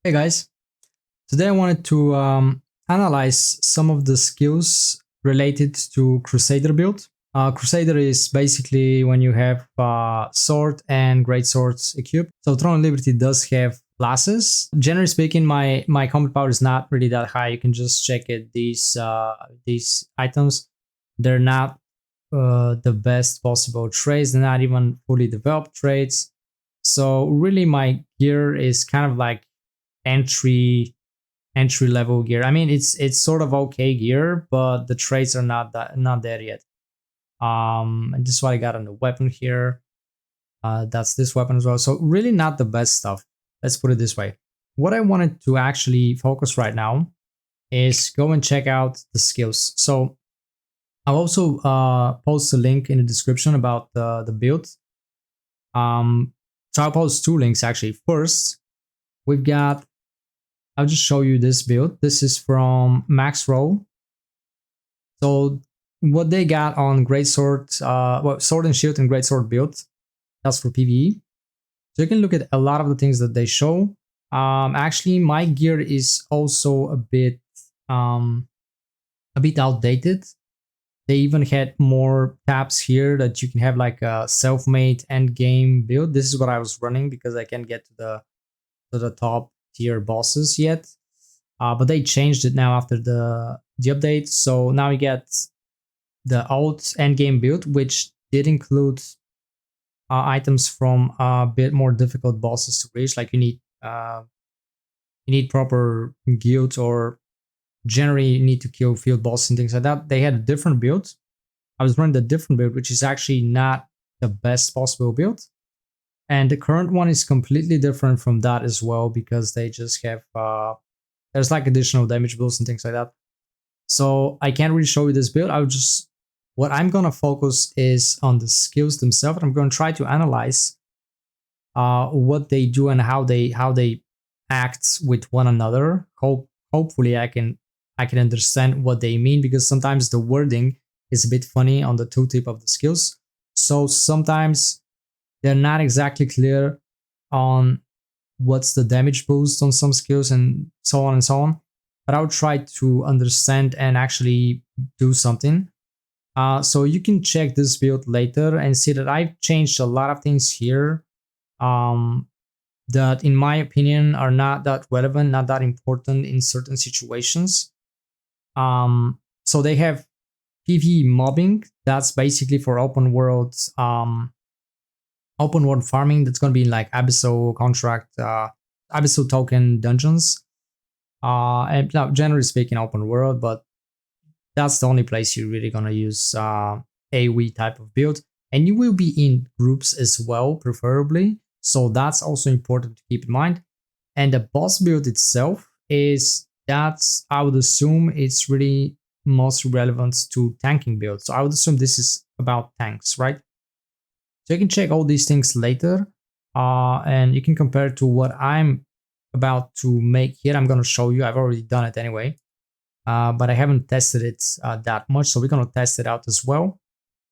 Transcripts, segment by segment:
Hey guys, today I wanted to analyze some of the skills related to Crusader build. Crusader is basically when you have sword and greatswords equipped. So Throne of Liberty does have classes. Generally speaking, my combat power is not really that high. You can just check it. These items, they're not the best possible trades. They're not even fully developed trades. So really, my gear is kind of like entry level gear. I mean, it's sort of okay gear, but the traits are not there yet. And this is what I got on the weapon here. That's this weapon as well. So really not the best stuff. Let's put it this way. What I wanted to actually focus right now is go and check out the skills. So I'll also post a link in the description about the build. So I'll post two links actually. First, we've got, I'll just show you this build. This is from Max Roll. So what they got on Greatsword, well, Sword and Shield and Greatsword build, that's for PVE. So you can look at a lot of the things that they show. Actually, my gear is also a bit outdated. They even had more tabs here that you can have like a self-made end game build. This is what I was running because I can't get to the top tier bosses yet, but they changed it now after the update. So now you get the old endgame build, which did include items from a bit more difficult bosses to reach. Like you need proper guild, or generally you need to kill field bosses and things like that. They had a different build. I was running the different build, which is actually not the best possible build. And the current one is completely different from that as well, because they just have there's like additional damage boosts and things like that. So I can't really show you this build. What I'm gonna focus is on the skills themselves. I'm gonna try to analyze what they do and how they act with one another. Hopefully I can understand what they mean, because sometimes the wording is a bit funny on the tooltip of the skills. So sometimes they're not exactly clear on what's the damage boost on some skills and so on and so on. But I'll try to understand and actually do something. So you can check this build later and see that I've changed a lot of things here that in my opinion are not that relevant, not that important in certain situations. So they have PVE mobbing. That's basically for open world farming. That's going to be like Abyssal contract, Abyssal token dungeons, and generally speaking open world, but that's the only place you're really going to use AoE type of build. And you will be in groups as well, preferably, so that's also important to keep in mind. And the boss build itself I would assume it's really most relevant to tanking builds. So I would assume this is about tanks, right? So you can check all these things later, and you can compare it to what I'm about to make here. I'm going to show you. I've already done it anyway, but I haven't tested it that much. So we're going to test it out as well.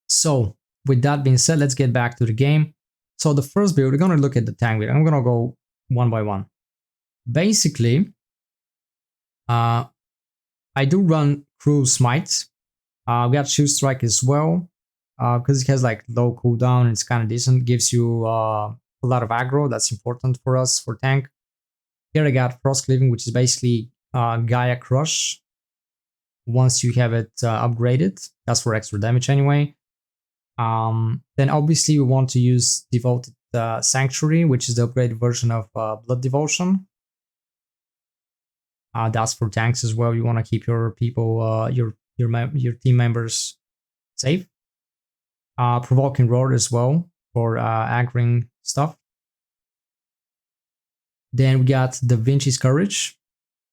So with that being said, let's get back to the game. So the first build, we're going to look at the tank build. I'm going to go one by one. Basically, I do run Crew Smite. We got Shoe Strike as well, because it has like low cooldown. It's kind of decent. Gives you a lot of aggro. That's important for us for tank. Here I got Frost Cleaving, which is basically Gaia Crush. Once you have it upgraded, that's for extra damage anyway. Then obviously we want to use Devoted Sanctuary, which is the upgraded version of Blood Devotion. That's for tanks as well. You want to keep your people, your team members safe. Provoking Roar as well for aggroing stuff. Then we got Da Vinci's Courage.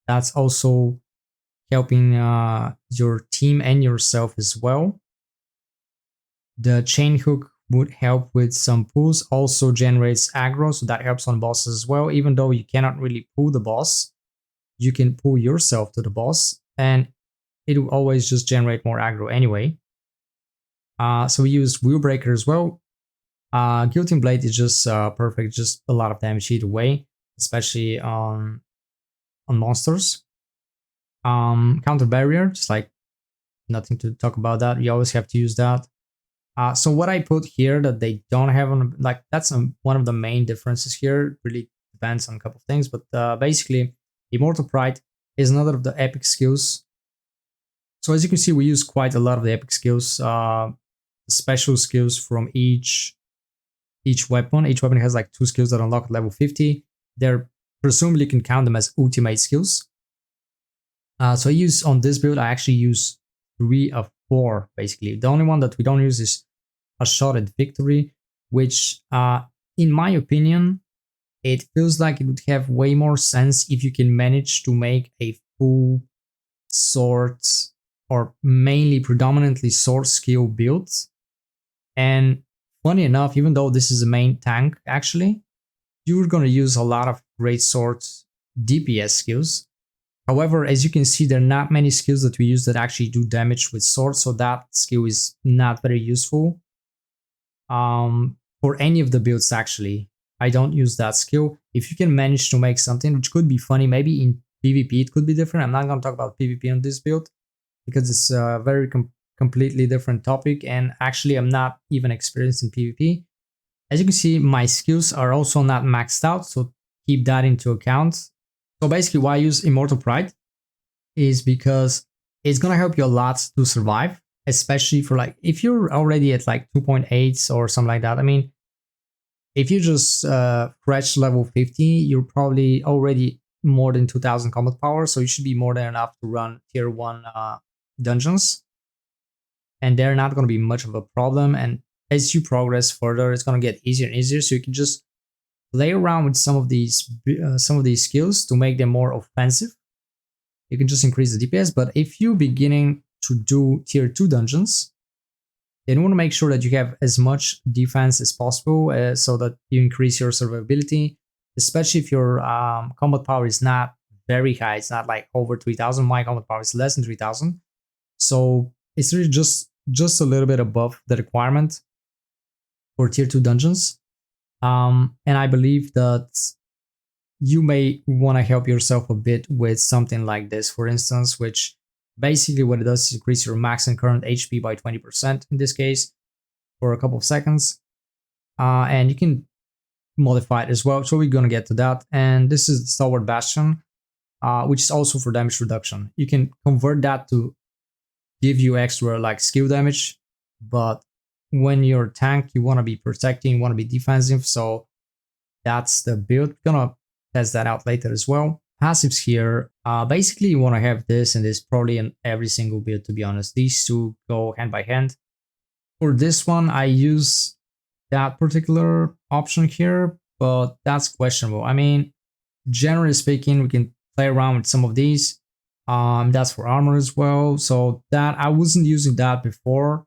That's also helping your team and yourself as well. The Chain Hook would help with some pulls, also generates aggro, so that helps on bosses as well. Even though you cannot really pull the boss, you can pull yourself to the boss, and it will always just generate more aggro anyway. So we use Wheelbreaker as well. Guillotine Blade is just perfect, just a lot of damage either way, especially on on monsters. Counter barrier, just like nothing to talk about that. You always have to use that. So what I put here that they don't have on, like, that's one of the main differences here. It really depends on a couple of things, but basically, Immortal Pride is another of the epic skills. So as you can see, we use quite a lot of the epic skills, special skills from each weapon. Each weapon has like 2 skills that unlock at level 50. They're presumably you can count them as ultimate skills. So I use on this build, I actually use 3 of 4 basically. The only one that we don't use is a shot at victory, which in my opinion, it feels like it would have way more sense if you can manage to make a full sword or mainly predominantly sword skill build. And funny enough, even though this is a main tank, actually, you're going to use a lot of Greatsword DPS skills. However, as you can see, there are not many skills that we use that actually do damage with swords, so that skill is not very useful for any of the builds, actually. I don't use that skill. If you can manage to make something, which could be funny, maybe in PvP it could be different. I'm not going to talk about PvP on this build because it's a very completely different topic, and actually I'm not even experienced in PvP. As you can see, my skills are also not maxed out, so keep that into account. So basically why I use Immortal Pride is because it's going to help you a lot to survive, especially for like, if you're already at like 2.8 or something like that. I mean, if you just scratch level 50, you're probably already more than 2000 combat power, so you should be more than enough to run tier 1 dungeons. And they're not going to be much of a problem, and as you progress further, it's going to get easier and easier, so you can just play around with some of these skills to make them more offensive. You can just increase the DPS, but if you're beginning to do tier 2 dungeons, then you want to make sure that you have as much defense as possible so that you increase your survivability, especially if your combat power is not very high. It's not like over 3000. My combat power is less than 3000. So it's really just a little bit above the requirement for tier 2 dungeons. And I believe that you may want to help yourself a bit with something like this, for instance, which basically what it does is increase your max and current HP by 20% in this case for a couple of seconds. And you can modify it as well. So we're going to get to that. And this is the Stalwart Bastion, which is also for damage reduction. You can convert that to give you extra like skill damage, but when you're a tank, you want to be protecting, you want to be defensive. So that's the build. Gonna test that out later as well. Passives here, basically you want to have this and this probably in every single build, to be honest. These two go hand by hand. For this one, I use that particular option here, but that's questionable. I mean, generally speaking, we can play around with some of these. That's for armor as well. So that I wasn't using that before.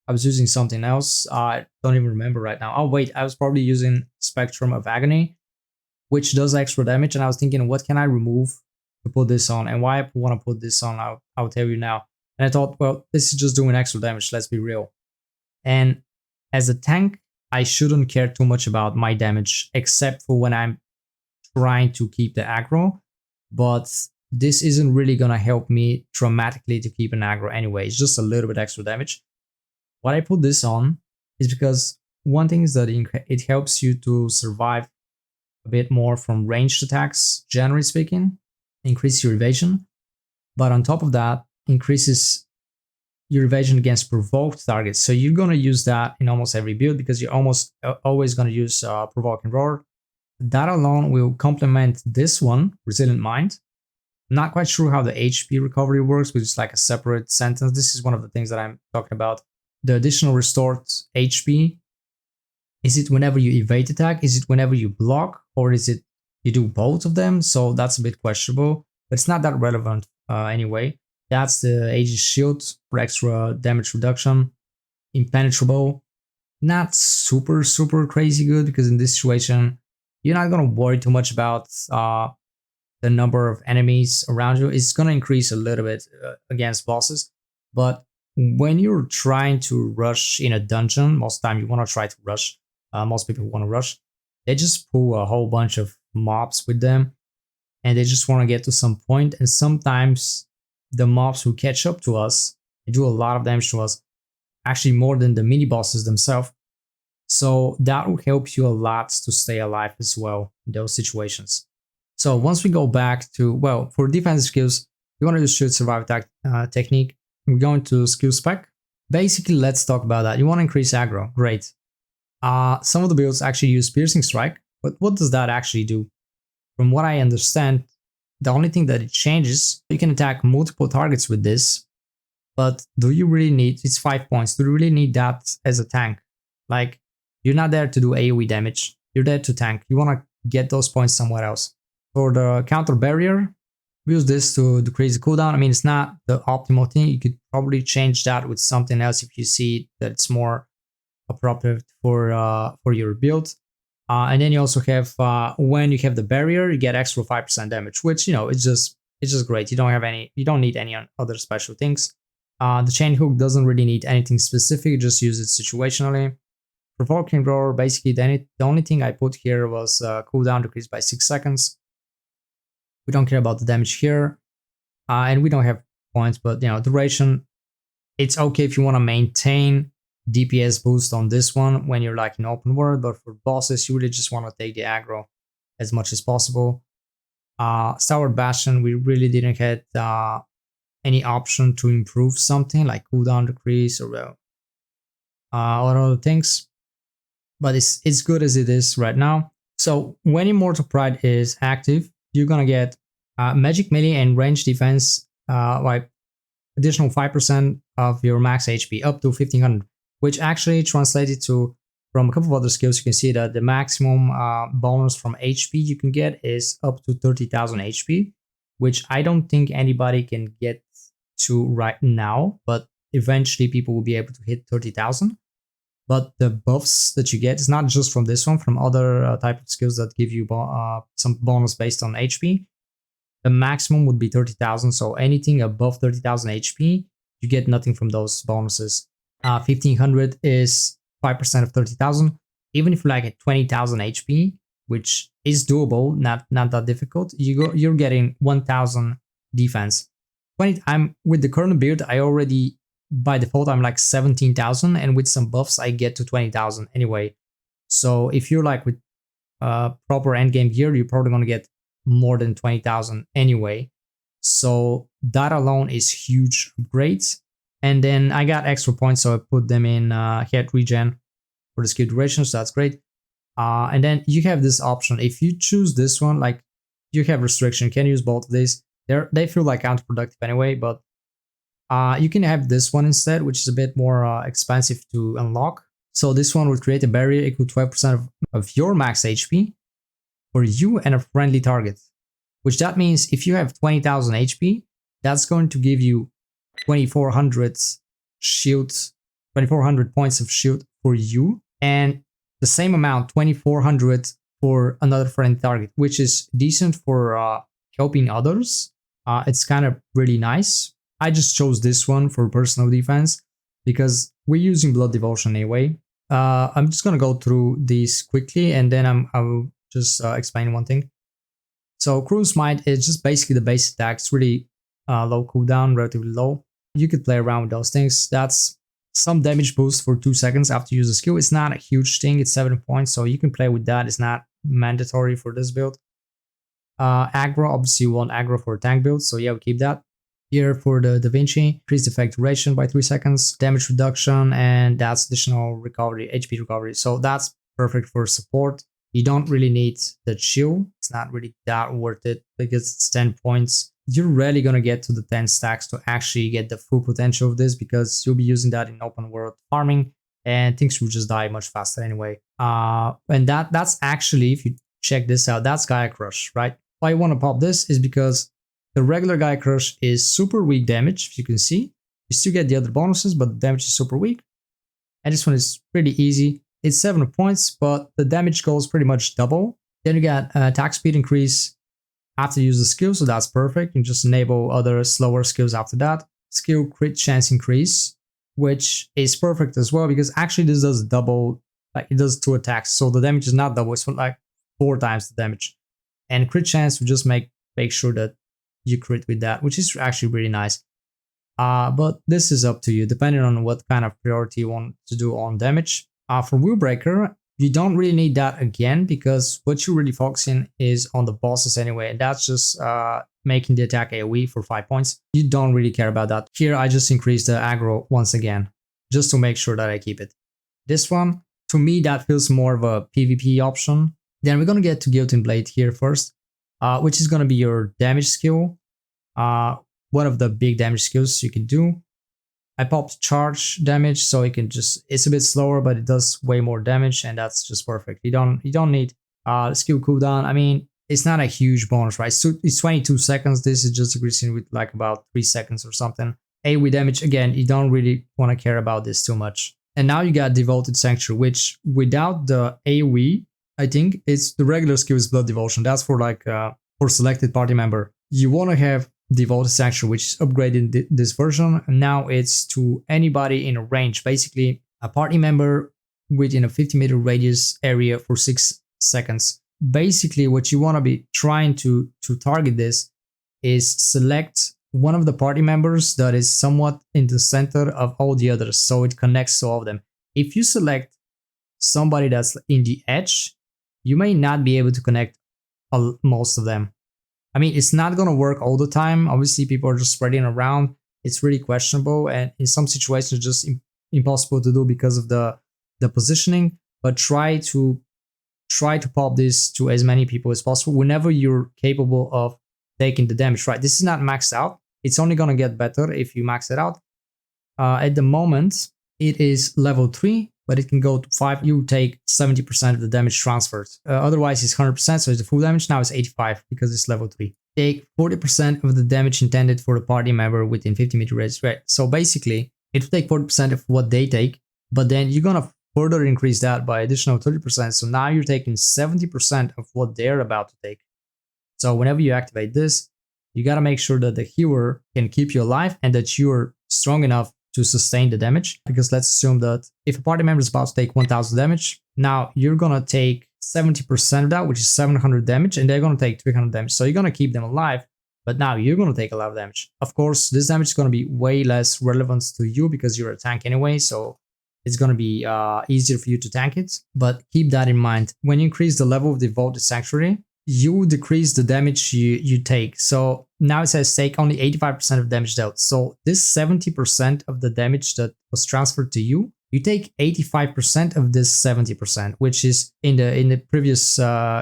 I was using something else. I don't even remember right now. Oh wait, I was probably using Spectrum of Agony, which does extra damage. And I was thinking, what can I remove to put this on? And why I want to put this on, I'll tell you now. And I thought, well, this is just doing extra damage. Let's be real. And as a tank, I shouldn't care too much about my damage, except for when I'm trying to keep the aggro. But this isn't really going to help me dramatically to keep an aggro anyway. It's just a little bit extra damage. Why I put this on is because one thing is that it helps you to survive a bit more from ranged attacks, generally speaking, increase your evasion. But on top of that, increases your evasion against provoked targets. So you're going to use that in almost every build because you're almost always going to use Provoke and Roar. That alone will complement this one, Resilient Mind. Not quite sure how the HP recovery works, which is like a separate sentence. This is one of the things that I'm talking about. The additional restored HP, is it whenever you evade attack? Is it whenever you block? Or is it you do both of them? So that's a bit questionable, but it's not that relevant anyway. That's the Aegis Shield for extra damage reduction. Impenetrable. Not super crazy good because in this situation, you're not going to worry too much about the number of enemies around you. It's going to increase a little bit against bosses, but when you're trying to rush in a dungeon, most of the time you want to try to rush. Most people want to rush. They just pull a whole bunch of mobs with them. and they just want to get to some point. And sometimes the mobs who catch up to us, they do a lot of damage to us, actually more than the mini bosses themselves. So that will help you a lot to stay alive as well in those situations. So once we go back to, well, for defensive skills, you want to use shoot, survive, attack technique. We're going to skill spec. Basically, let's talk about that. You want to increase aggro. Great. Some of the builds actually use piercing strike, but what does that actually do? From what I understand, the only thing that it changes, you can attack multiple targets with this, but do you really need, it's 5 points, do you really need that as a tank? Like, you're not there to do AoE damage, you're there to tank. You want to get those points somewhere else. For the counter barrier, we use this to decrease the cooldown. I mean, it's not the optimal thing. You could probably change that with something else if you see that it's more appropriate for your build. And then you also have, when you have the barrier, you get extra 5% damage, which, you know, it's just great. You don't need any other special things. The chain hook doesn't really need anything specific, just use it situationally. Provoking roar, basically the only thing I put here was cooldown decreased by 6 seconds. We don't care about the damage here, and we don't have points, but you know, duration, it's okay if you want to maintain DPS boost on this one when you're like in open world, but for bosses, you really just want to take the aggro as much as possible. Starward Bastion, we really didn't get any option to improve something like cooldown decrease or other things, but it's good as it is right now. So when Immortal Pride is active, you're gonna get magic melee and range defense, like additional 5% of your max HP up to 1500, which actually translated to, from a couple of other skills, you can see that the maximum bonus from HP you can get is up to 30,000 HP, which I don't think anybody can get to right now, but eventually people will be able to hit 30,000. But the buffs that you get is not just from this one, from other type of skills that give you some bonus based on HP. The maximum would be 30,000, so anything above 30,000 HP, you get nothing from those bonuses. 1500 is 5% of 30,000. Even if you like at 20,000 HP, which is doable, not that difficult, you're getting 1,000 defense. I'm with the current build, I already, by default, I'm like 17,000, and with some buffs, I get to 20,000 anyway. So if you're like with proper endgame gear, you're probably gonna get more than 20,000 anyway. So that alone is huge upgrades. And then I got extra points, so I put them in head regen for the skill duration, so that's great. And then you have this option. If you choose this one, like you have restriction, you can use both of these. They feel like counterproductive anyway, but you can have this one instead, which is a bit more expensive to unlock. So this one would create a barrier equal to 12% of your max HP for you and a friendly target, which that means if you have 20,000 HP, that's going to give you 2,400 shields, 2,400 points of shield for you, and the same amount, 2,400 for another friendly target, which is decent for helping others. It's kind of really nice. I just chose this one for personal defense because we're using Blood Devotion anyway. I'm just gonna go through these quickly, and then I will just explain one thing. So Cruise Smite is just basically the base attack. It's really low cooldown, relatively low. You could play around with those things. That's some damage boost for 2 seconds after you use a skill. It's not a huge thing. It's 7 points, so you can play with that. It's not mandatory for this build. Aggro, obviously you want aggro for a tank build, so yeah, we keep that. Here for the Da Vinci, increase effect duration by 3 seconds, damage reduction, and that's additional recovery, HP recovery. So that's perfect for support. You don't really need the chill. It's not really that worth it because it's 10 points. You're rarely going to get to the 10 stacks to actually get the full potential of this because you'll be using that in open world farming and things will just die much faster anyway. And that's actually, if you check this out, that's Gaia Crush, right? Why I want to pop this is because the regular Gaia Crush is super weak damage, if you can see. You still get the other bonuses, but the damage is super weak. And this one is pretty easy. It's 7 points, but the damage goes pretty much double. Then you got attack speed increase after you use the skill, so that's perfect. You just enable other slower skills after that. Skill crit chance increase, which is perfect as well because actually this does double, like it does 2 attacks, so the damage is not double, it's like 4 times the damage. And crit chance will just make make sure that you crit with that, which is actually really nice. But this is up to you, depending on what kind of priority you want to do on damage. For Wheel Breaker, you don't really need that again, because what you're really focusing is on the bosses anyway, and that's just making the attack AoE for 5 points. You don't really care about that. Here, I just increased the aggro once again, just to make sure that I keep it. This one, to me, that feels more of a PvP option. Then we're gonna get to Guillotine Blade here first, which is gonna be your damage skill. One of the big damage skills you can do. I popped charge damage, so you can just, it's a bit slower, but it does way more damage, and that's just perfect. You don't need skill cooldown. I mean, it's not a huge bonus, right? So it's 22 seconds. This is just increasing with like about 3 seconds or something. AoE damage, again, you don't really want to care about this too much. And now you got Devoted Sanctuary, which without the AoE, I think it's the regular skill is Blood Devotion. That's for like for selected party member. You want to have Devoted Sanctuary, which is upgraded in this version. And now it's to anybody in a range, basically a party member within a 50-meter radius area for 6 seconds. Basically, what you want to be trying to target this is select one of the party members that is somewhat in the center of all the others, so it connects to all of them. If you select somebody that's in the edge, you may not be able to connect most of them. I mean, it's not going to work all the time. Obviously, people are just spreading around. It's really questionable, and in some situations, it's just impossible to do because of the positioning. But try to pop this to as many people as possible whenever you're capable of taking the damage. Right, this is not maxed out. It's only going to get better if you max it out. At the moment, it is level 3, but it can go to 5. You take 70% of the damage transferred. Otherwise, it's 100%, so it's the full damage. Now it's 85 because it's level 3. Take 40% of the damage intended for the party member within 50-meter radius. Right. So basically, it will take 40% of what they take, but then you're going to further increase that by additional 30%. So now you're taking 70% of what they're about to take. So whenever you activate this, you got to make sure that the healer can keep you alive and that you're strong enough to sustain the damage. Because let's assume that if a party member is about to take 1000 damage, now you're going to take 70% of that, which is 700 damage, and they're going to take 300 damage. So you're going to keep them alive, but now you're going to take a lot of damage. Of course, this damage is going to be way less relevant to you because you're a tank anyway, so it's going to be easier for you to tank it. But keep that in mind. When you increase the level of Devoted Sanctuary, you decrease the damage you take. So now it says take only 85% of damage dealt. So this 70% of the damage that was transferred to you, you take 85% of this 70%, which is in the previous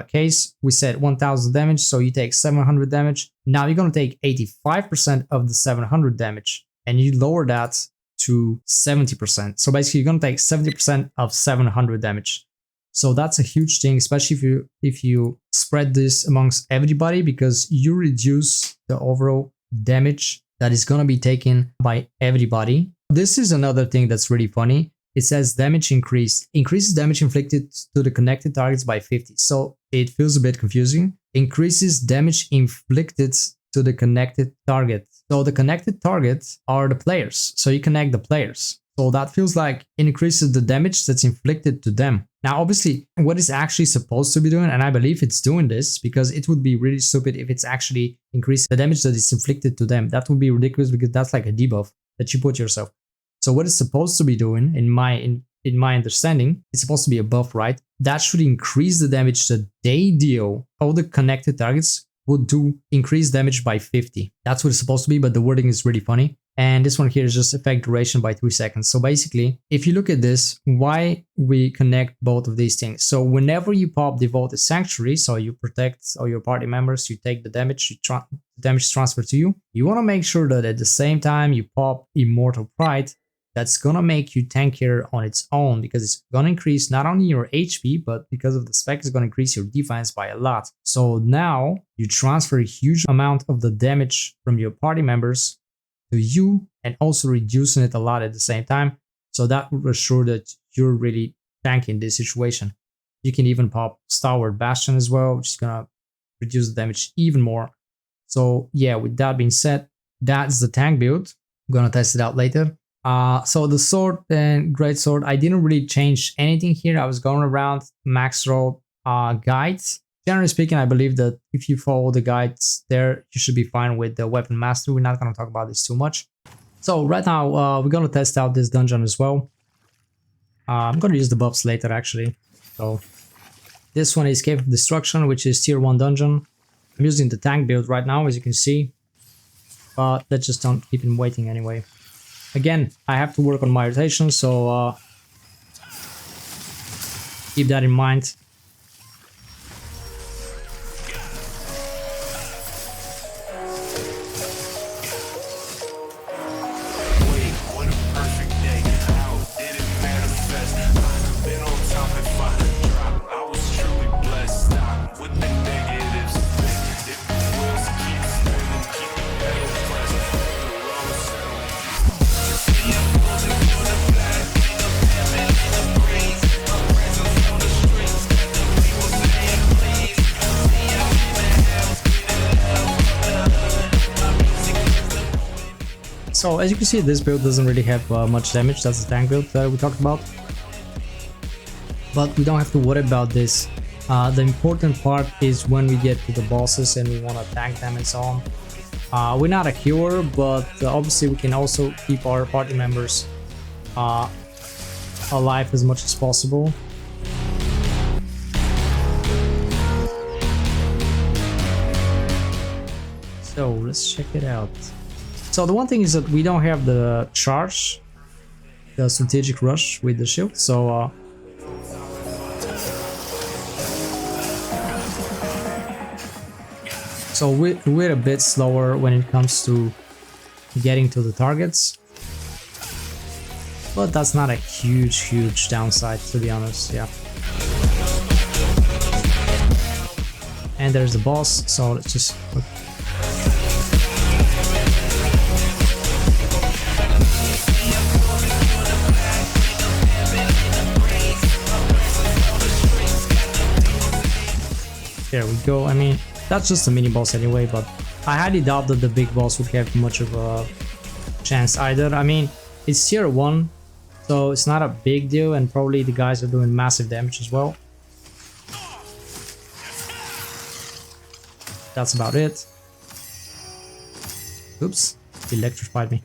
case, we said 1000 damage. So you take 700 damage. Now you're going to take 85% of the 700 damage, and you lower that to 70%. So basically, you're going to take 70% of 700 damage. So that's a huge thing, especially if you spread this amongst everybody, because you reduce the overall damage that is going to be taken by everybody. This is another thing that's really funny. It says damage increases damage inflicted to the connected targets by 50. So it feels a bit confusing. Increases damage inflicted to the connected target. So the connected targets are the players. So you connect the players. So that feels like it increases the damage that's inflicted to them. Now, obviously, what it's actually supposed to be doing, and I believe it's doing this because it would be really stupid if it's actually increasing the damage that is inflicted to them. That would be ridiculous because that's like a debuff that you put yourself. So what it's supposed to be doing, in my understanding, it's supposed to be a buff, right? That should increase the damage that they deal. All the connected targets would do increased damage by 50. That's what it's supposed to be, but the wording is really funny. And this one here is just effect duration by 3 seconds. So basically, if you look at this, why we connect both of these things. So whenever you pop Devoted Sanctuary, so you protect all your party members, you take the damage, damage transferred to you. You want to make sure that at the same time you pop Immortal Pride, that's going to make you tankier on its own, because it's going to increase not only your HP, but because of the spec, it's going to increase your defense by a lot. So now you transfer a huge amount of the damage from your party members to you, and also reducing it a lot at the same time. So that will assure that you're really tanking this situation. You can even pop Stalwart Bastion as well, which is going to reduce the damage even more. So yeah, with that being said, that's the tank build. I'm going to test it out later. So the sword and Greatsword, I didn't really change anything here. I was going around max roll guides generally speaking, I believe that if you follow the guides there, you should be fine with the weapon mastery. We're not going to talk about this too much. So right now, we're going to test out this dungeon as well. I'm going to use the buffs later, actually. So this one is Cave of Destruction, which is tier 1 dungeon. I'm using the tank build right now, as you can see. But let's just don't keep him waiting anyway. Again, I have to work on my rotation, so keep that in mind. So as you can see, this build doesn't really have much damage. That's the tank build that we talked about. But we don't have to worry about this. The important part is when we get to the bosses and we want to tank them and so on. We're not a healer, but obviously we can also keep our party members alive as much as possible. So let's check it out. So the one thing is that we don't have the charge, the strategic rush with the shield, so we're a bit slower when it comes to getting to the targets, but that's not a huge downside, to be honest. Yeah. And there's the boss, so let's just there we go. I mean, that's just a mini boss anyway, but I highly doubt that the big boss would have much of a chance either. I mean, it's tier 1, so it's not a big deal, and probably the guys are doing massive damage as well. That's about it. Oops, electrified me.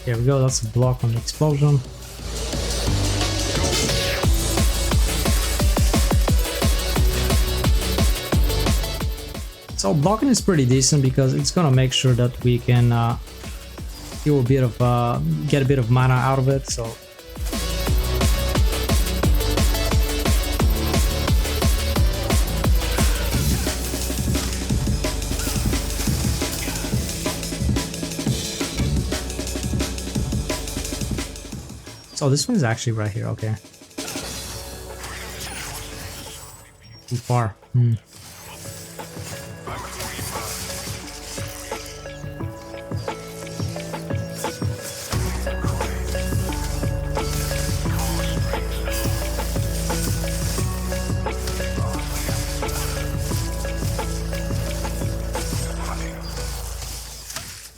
There we go, that's a block on the explosion. So blocking is pretty decent because it's gonna make sure that we can do a bit of get a bit of mana out of it. So this one is actually right here, okay. Too far.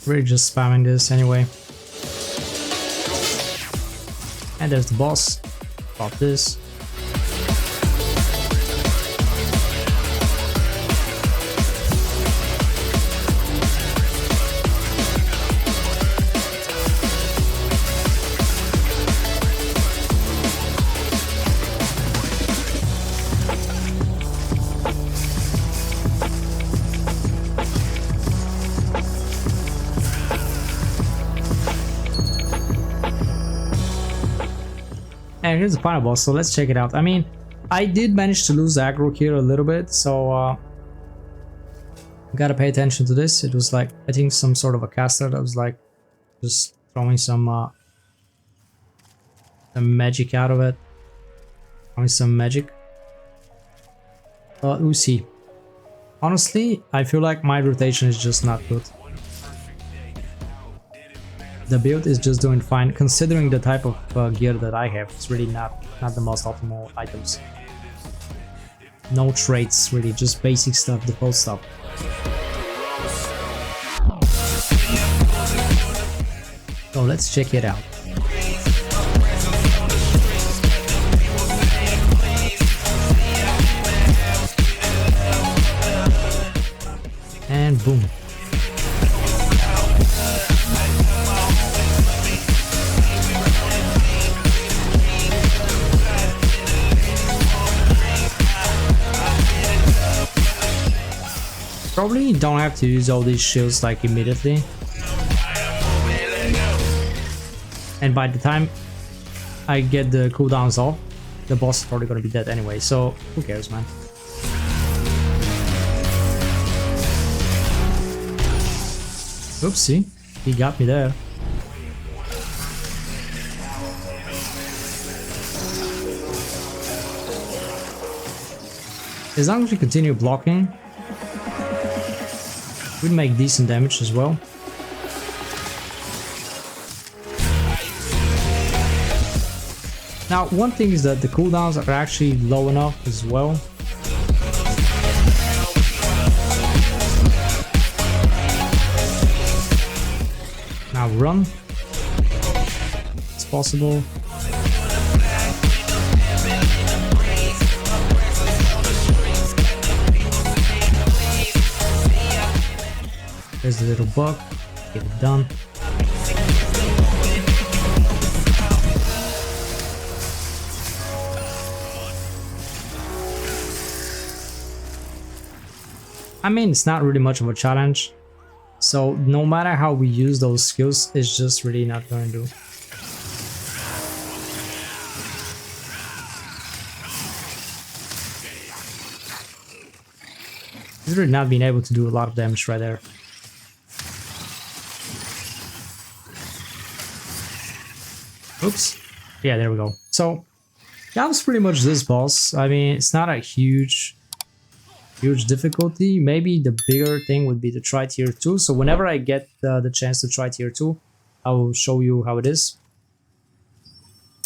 We're just spamming this anyway. And there's the boss. Pop this. And here's the final boss, so let's check it out. I mean, I did manage to lose aggro here a little bit, so gotta pay attention to this. It was like, I think some sort of a caster that was like just throwing some magic out of it. Throwing some magic. We'll see. Honestly, I feel like my rotation is just not good. The build is just doing fine, considering the type of gear that I have. It's really not the most optimal items. No traits, really, just basic stuff, default stuff. So let's check it out. And boom. Probably don't have to use all these shields like immediately. And by the time I get the cooldowns off, the boss is probably gonna be dead anyway, so who cares, man. Oopsie, he got me there. As long as we continue blocking, we'll make decent damage as well. Now, one thing is that the cooldowns are actually low enough as well. Now run. It's possible. There's the little bug. Get it done. I mean, it's not really much of a challenge. So no matter how we use those skills, it's just really not going to do. He's really not being able to do a lot of damage right there. Oops. Yeah, there we go. So that was pretty much this boss. I mean, it's not a huge difficulty. Maybe the bigger thing would be to try tier 2. So whenever I get the chance to try tier 2, I will show you how it is.